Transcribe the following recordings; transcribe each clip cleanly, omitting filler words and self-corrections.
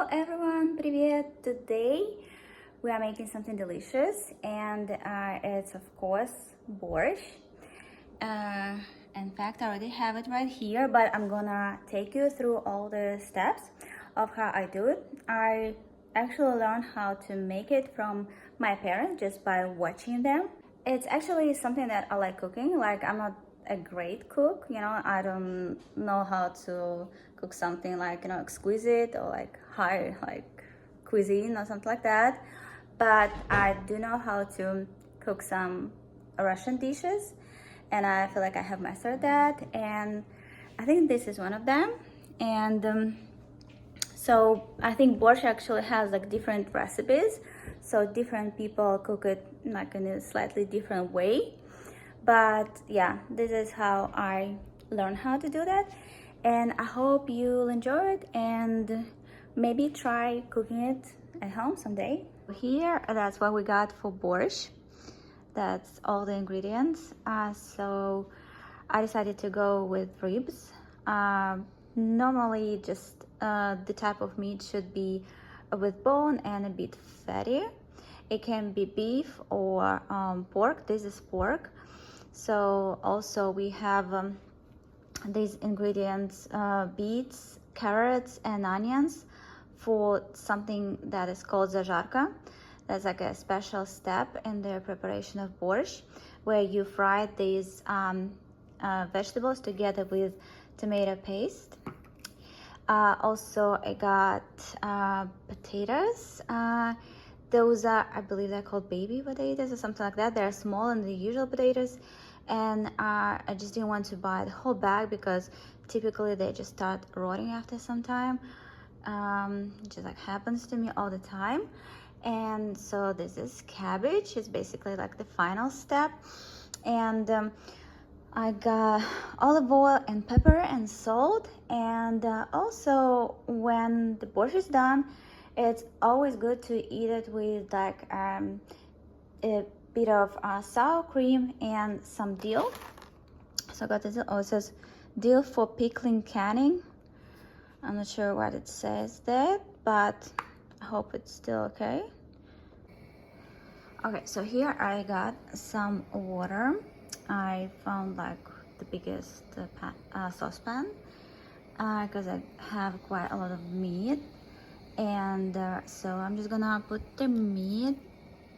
Hello everyone, привет! Today we are making something delicious and it's of course borscht. In fact, I already have it right here, but I'm gonna take you through all the steps of how I do it. I actually learned how to make it from my parents just by watching them. It's actually something that I like cooking. Like, I'm not a great cook, you know, I don't know how to cook something like, you know, exquisite or like high like cuisine or something like that, but I do know how to cook some Russian dishes, and I feel like I have mastered that, and I think this is one of them. And so I think borscht actually has like different recipes, so different people cook it like in a slightly different way. But yeah, this is how I learned how to do that, and I hope you'll enjoy it and maybe try cooking it at home someday. Here, that's what we got for borscht. That's all the ingredients. So I decided to go with ribs. Normally just the type of meat should be with bone and a bit fatty. It can be beef or pork. This is pork. So also we have these ingredients, beets, carrots and onions for something that is called zazharka. That's like a special step in the preparation of borscht, where you fry these vegetables together with tomato paste. Also I got potatoes. Those are, I believe they're called baby potatoes or something like that. They're smaller than the usual potatoes, and I just didn't want to buy the whole bag because typically they just start rotting after some time. It just like happens to me all the time. And so this is cabbage. It's basically like the final step. And I got olive oil and pepper and salt. And also when the borscht is done, it's always good to eat it with like a bit of sour cream and some dill. So I got this. Oh, it says dill for pickling, canning. I'm not sure what it says there, but I hope it's still okay. Okay, so here I got some water. I found like the biggest saucepan because I have quite a lot of meat. And so I'm just gonna put the meat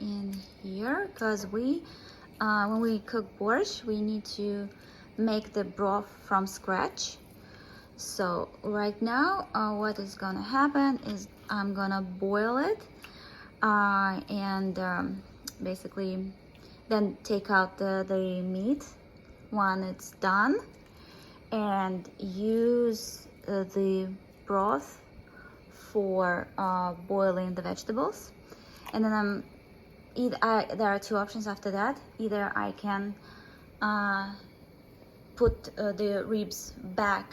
in here because when we cook borscht, we need to make the broth from scratch. So right now what is gonna happen is I'm gonna boil it and basically then take out the meat when it's done and use the broth for boiling the vegetables. And then there are two options after that. Either I can put the ribs back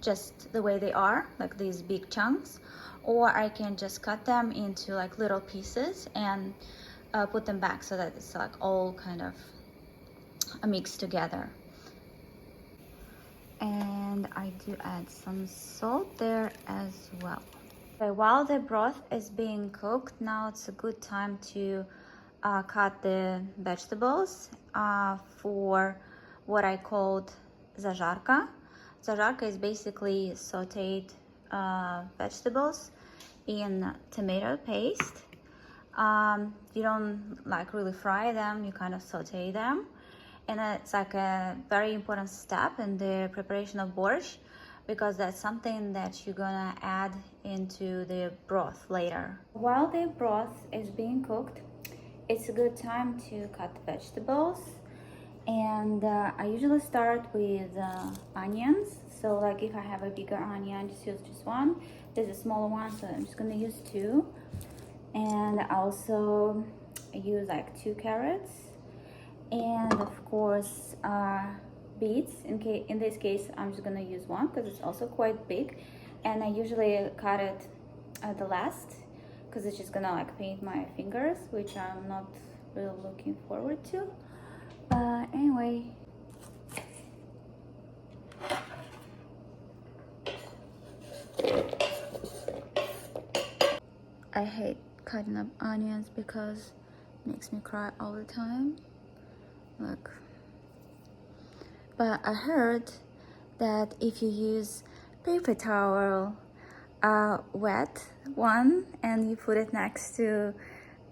just the way they are, like these big chunks, or I can just cut them into like little pieces and put them back so that it's like all kind of mixed together. And I do add some salt there as well. So while the broth is being cooked, now it's a good time to cut the vegetables for what I called zazharka. Zazharka is basically sauteed vegetables in tomato paste. You don't like really fry them, you kind of saute them. And it's like a very important step in the preparation of borscht because that's something that you're gonna add into the broth later. While the broth is being cooked, it's a good time to cut the vegetables. And I usually start with onions. So like if I have a bigger onion, just use just one. There's a smaller one, so I'm just gonna use two. And I also use like 2 carrots. And of course beets. In this case I'm just gonna use one because it's also quite big, and I usually cut it at the last because it's just gonna like paint my fingers, which I'm not really looking forward to. But anyway, I hate cutting up onions because it makes me cry all the time. Look. But I heard that if you use paper towel, a wet one, and you put it next to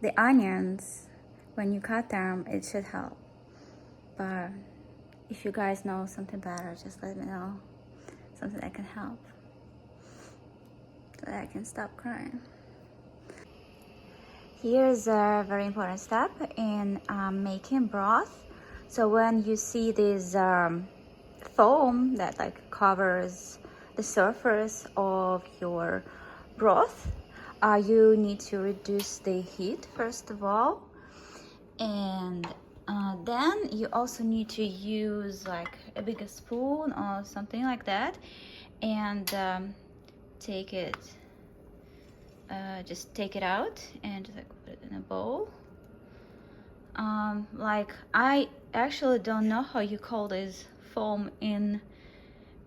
the onions when you cut them, it should help. But if you guys know something better, just let me know. Something that can help, so that I can stop crying. Here's a very important step in making broth. So when you see this foam that like covers the surface of your broth, you need to reduce the heat first of all, and then you also need to use like a bigger spoon or something like that, and take it just take it out and just like put it in a bowl. Like I actually don't know how you call this foam in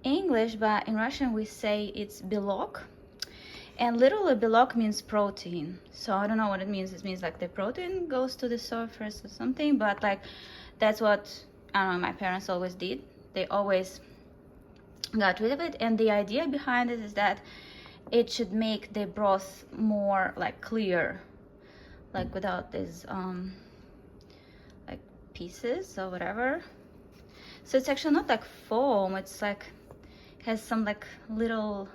English, but in Russian we say it's belok, and literally belok means protein. So I don't know what it means. It means like the protein goes to the surface or something, but like that's what, I don't know, my parents always did. They always got rid of it, and the idea behind it is that it should make the broth more like clear, like without these like pieces or whatever. So it's actually not like foam, it's like has some like little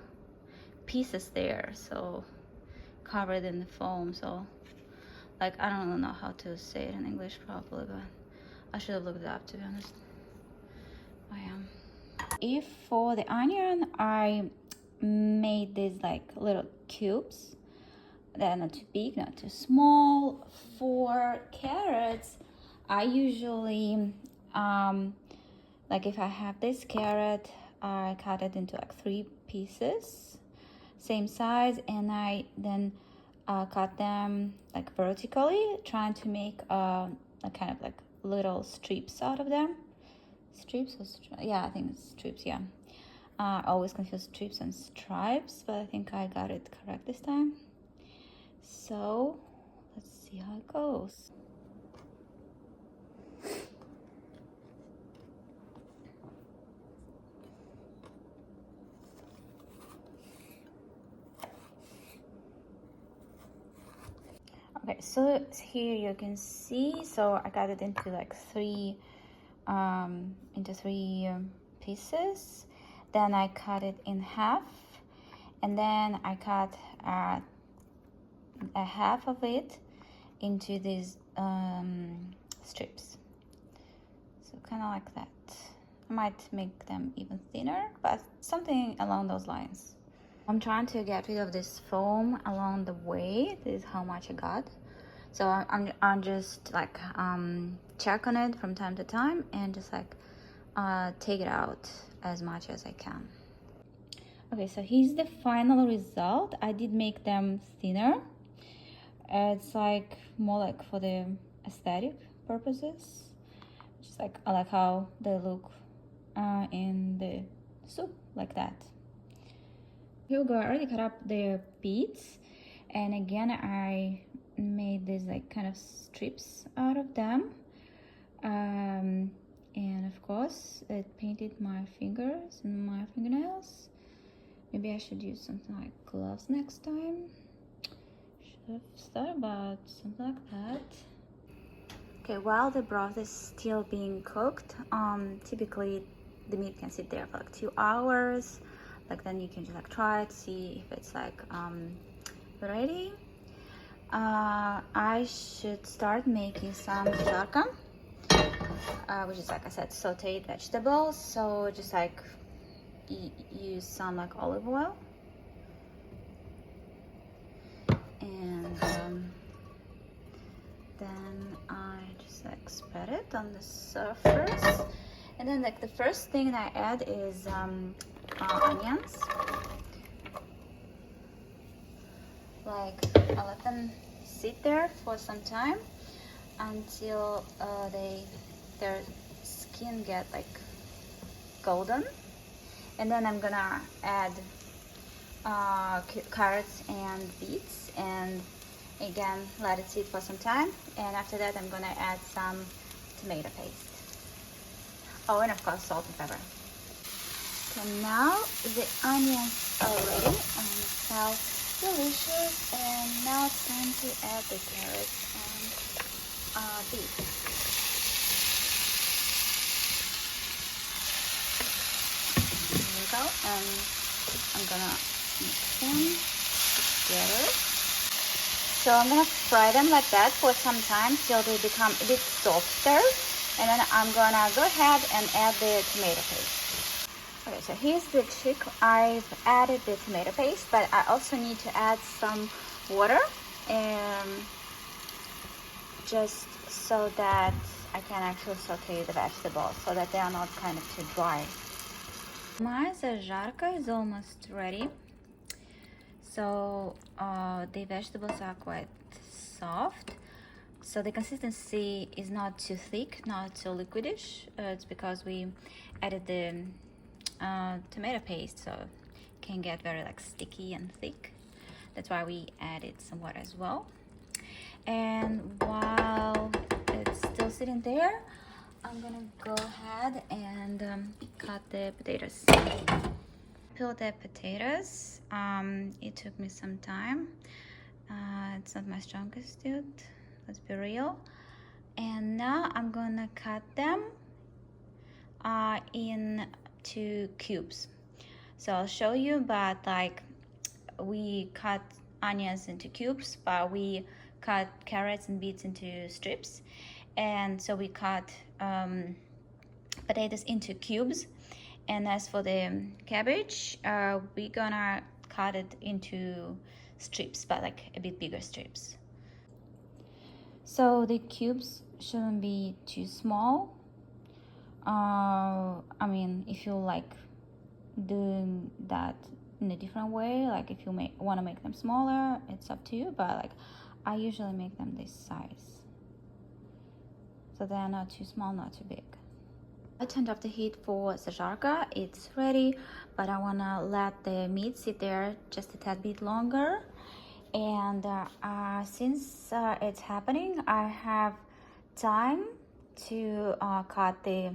pieces there, so covered in the foam. So like I don't know how to say it in English properly, but I should have looked it up, to be honest. I am. If for the onion, I made these like little cubes. They're not too big, not too small. For carrots, I usually like if I have this carrot, I cut it into like 3 pieces, same size, and I then cut them like vertically, trying to make a kind of like little strips out of them. Strips or yeah, I think it's strips. Yeah, I always confuse strips and stripes, but I think I got it correct this time. So let's see how it goes. Okay, so here you can see, so I got it into like 3 pieces. Then I cut it in half, and then I cut a half of it into these strips. So kind of like that. I might make them even thinner, but something along those lines. I'm trying to get rid of this foam along the way. This is how much I got. So I'm just like check on it from time to time and just like take it out as much as I can. Okay, so here's the final result. I did make them thinner. It's like more like for the aesthetic purposes. Just like I like how they look in the soup, like that. Here we go. I already cut up the beets, and again I made these like kind of strips out of them, and of course it painted my fingers and my fingernails. Maybe I should use something like gloves next time. Should have thought about something like that. Okay, while the broth is still being cooked, typically the meat can sit there for like 2 hours. Like then you can just like try it, see if it's like ready. I should start making some zazharka, which is, like I said, sauteed vegetables. So just like use some like olive oil, and then I just like spread it on the surface, and then like the first thing I add is onions. Like I let them sit there for some time until their skin get like golden, and then I'm gonna add carrots and beets, and again let it sit for some time, and after that I'm gonna add some tomato paste. Oh, and of course salt and pepper. So now the onions are ready and smell delicious, and now it's time to add the carrots and beef. Here we go, and I'm gonna mix them together. So I'm gonna fry them like that for some time till they become a bit softer, and then I'm gonna go ahead and add the tomato paste. Okay, so here's the trick. I've added the tomato paste, but I also need to add some water, just so that I can actually saute the vegetables so that they are not kind of too dry. My zazharka is almost ready. So the vegetables are quite soft. So the consistency is not too thick, not too liquidish. It's because we added the tomato paste, so it can get very like sticky and thick. That's why we added some water as well. And while it's still sitting there, I'm gonna go ahead and cut the potatoes. Peel the potatoes. It took me some time. It's not my strongest suit, let's be real. And now I'm gonna cut them into cubes. So I'll show you, but like we cut onions into cubes, but we cut carrots and beets into strips, and so we cut potatoes into cubes. And as for the cabbage, we're gonna cut it into strips, but like a bit bigger strips. So the cubes shouldn't be too small. I mean, if you like doing that in a different way, like if you want to make them smaller, it's up to you, but like I usually make them this size, so they are not too small, not too big. I turned off the heat for zazharka. It's ready, but I want to let the meat sit there just a tad bit longer. And since it's happening, I have time to cut the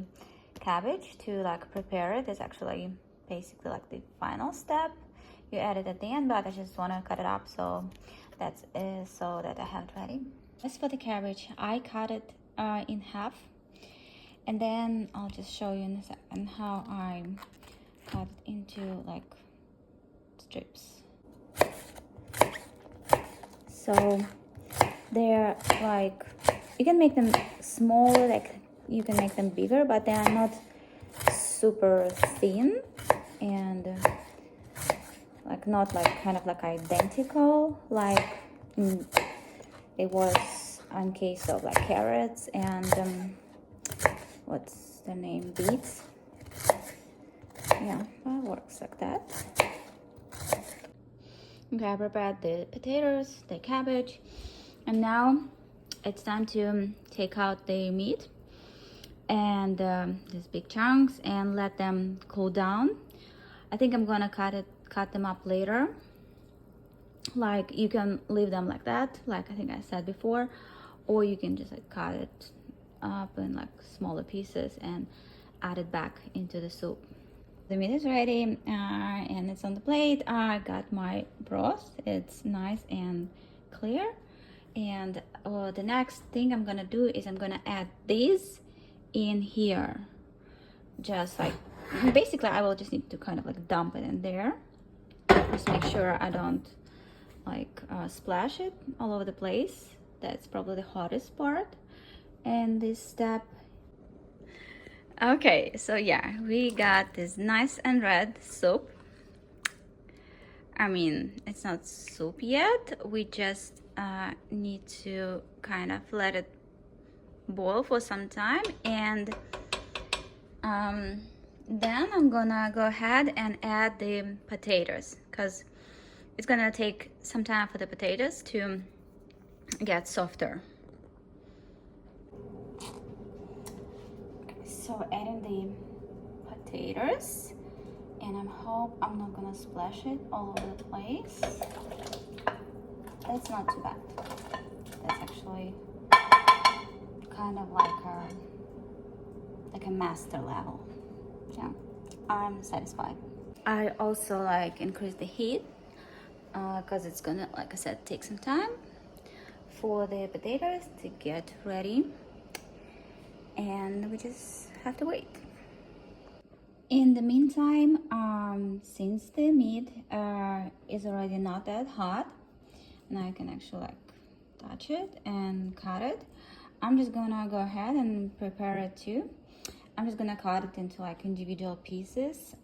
cabbage to like prepare it. It's actually basically like the final step. You add it at the end, but I just want to cut it up, so that's so that I have it ready. As for the cabbage, I cut it in half, and then I'll just show you in a second how I cut it into like strips. So they're like, you can make them smaller, like you can make them bigger, but they are not super thin, and like not like kind of like identical like it was in case of like carrots and what's the name, beets. Yeah, well, it works like that. Okay, I prepared the potatoes, the cabbage, and now it's time to take out the meat and these big chunks and let them cool down. I think I'm gonna cut them up later. Like you can leave them like that, like I think I said before, or you can just like cut it up in like smaller pieces and add it back into the soup. The meat is ready and it's on the plate. I got my broth. It's nice and clear. And the next thing I'm gonna do is I'm gonna add this in here. Just like, basically I will just need to kind of like dump it in there. Just make sure I don't like splash it all over the place. That's probably the hardest part in this step. Okay, so yeah, we got this nice and red soup. I mean, it's not soup yet. We just need to kind of let it boil for some time, and then I'm gonna go ahead and add the potatoes, because it's gonna take some time for the potatoes to get softer. So adding the potatoes, and I hope I'm not gonna splash it all over the place. That's not too bad. That's actually kind of like a master level. Yeah, I'm satisfied. I also like increase the heat because it's gonna, like I said, take some time for the potatoes to get ready, and we just have to wait. In the meantime, since the meat is already not that hot, now I can actually like touch it and cut it. I'm just gonna go ahead and prepare it too. I'm just gonna cut it into like individual pieces,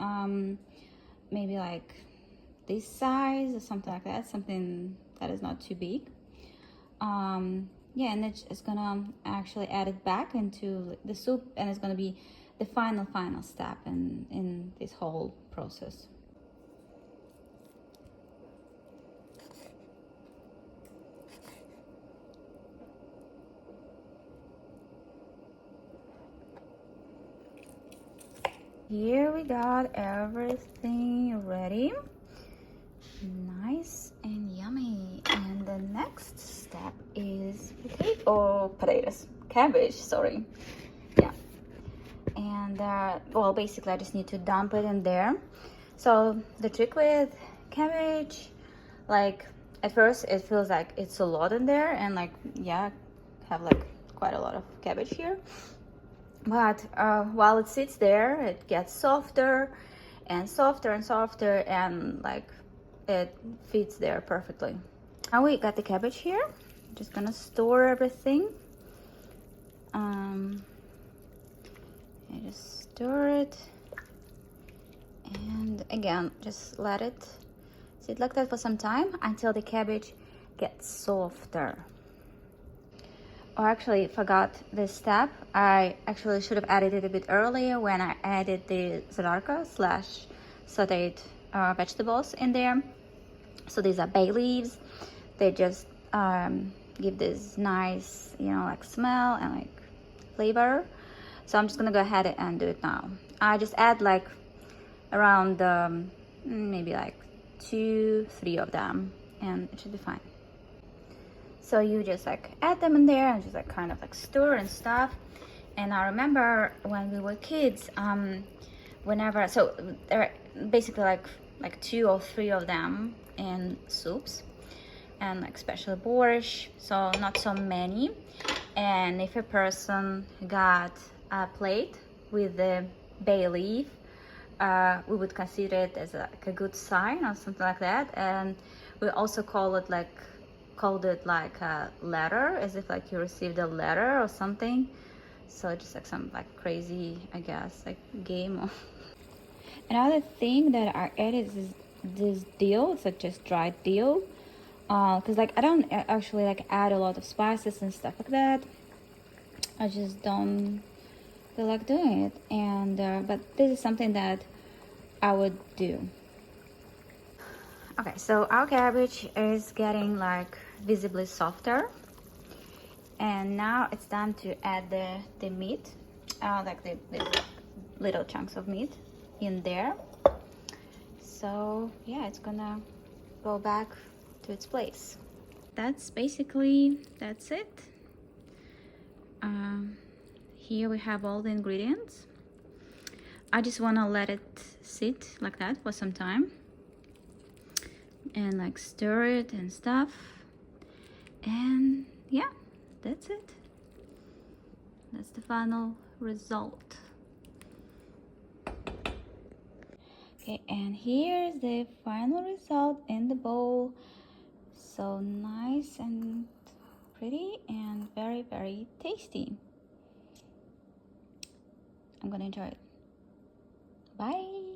maybe like this size or something like that, something that is not too big. Yeah, and it's gonna actually add it back into the soup, and it's gonna be the final step in this whole process. Here we got everything ready, nice and yummy. And the next step is cabbage, sorry. Yeah, and well, basically I just need to dump it in there. So the trick with cabbage, like at first it feels like it's a lot in there, and like, yeah, have like quite a lot of cabbage here. But while it sits there, it gets softer and softer and softer, and like it fits there perfectly. Now we got the cabbage here. Just gonna store everything. I just stir it, and again, just let it sit like that for some time until the cabbage gets softer. Oh, actually forgot this step. I actually should have added it a bit earlier when I added the zazharka slash sauteed vegetables in there. So these are bay leaves. They just give this nice, you know, like smell and like flavor. So I'm just gonna go ahead and do it now. I just add like around maybe like 2-3 of them, and it should be fine. So you just like add them in there and just like kind of like stir and stuff. And I remember when we were kids, whenever, so there are basically like 2 or 3 of them in soups, and like special borscht, so not so many. And if a person got a plate with the bay leaf, we would consider it as like a good sign or something like that. And we also called it like a letter, as if like you received a letter or something. So just like some like crazy, I guess, like game. Another thing that I added is this dill. It's like just dried dill, because like I don't actually like add a lot of spices and stuff like that. I just don't feel like doing it. And but this is something that I would do. Okay, so our cabbage is getting like visibly softer, and now it's time to add the meat, like the little chunks of meat in there. So yeah, it's gonna go back to its place. That's it. Here we have all the ingredients. I just want to let it sit like that for some time and like stir it and stuff, and yeah, that's it. That's the final result. Okay, and here's the final result in the bowl. So nice and pretty and very, very tasty. I'm gonna enjoy it. Bye.